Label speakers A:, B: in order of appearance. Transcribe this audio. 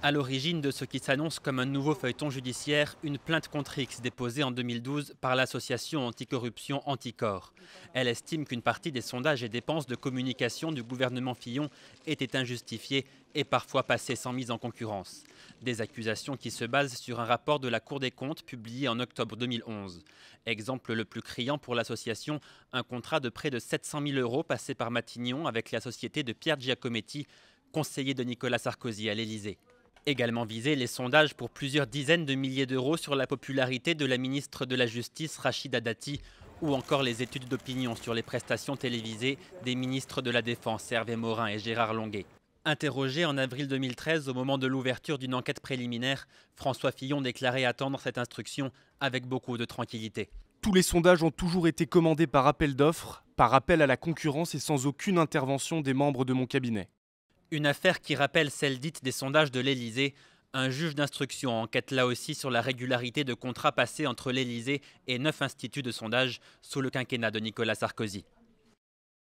A: À l'origine de ce qui s'annonce comme un nouveau feuilleton judiciaire, une plainte contre X déposée en 2012 par l'association anticorruption Anticor. Elle estime qu'une partie des sondages et dépenses de communication du gouvernement Fillon étaient injustifiées et parfois passées sans mise en concurrence. Des accusations qui se basent sur un rapport de la Cour des comptes publié en octobre 2011. Exemple le plus criant pour l'association, un contrat de près de 700 000 € passé par Matignon avec la société de Pierre Giacometti, conseiller de Nicolas Sarkozy à l'Élysée. Également visés les sondages pour plusieurs dizaines de milliers d'euros sur la popularité de la ministre de la Justice Rachida Dati ou encore les études d'opinion sur les prestations télévisées des ministres de la Défense Hervé Morin et Gérard Longuet. Interrogé en avril 2013 au moment de l'ouverture d'une enquête préliminaire, François Fillon déclarait attendre cette instruction avec beaucoup de tranquillité.
B: Tous les sondages ont toujours été commandés par appel d'offres, par appel à la concurrence et sans aucune intervention des membres de mon cabinet.
A: Une affaire qui rappelle celle dite des sondages de l'Élysée. Un juge d'instruction enquête là aussi sur la régularité de contrats passés entre l'Élysée et 9 instituts de sondage sous le quinquennat de Nicolas Sarkozy.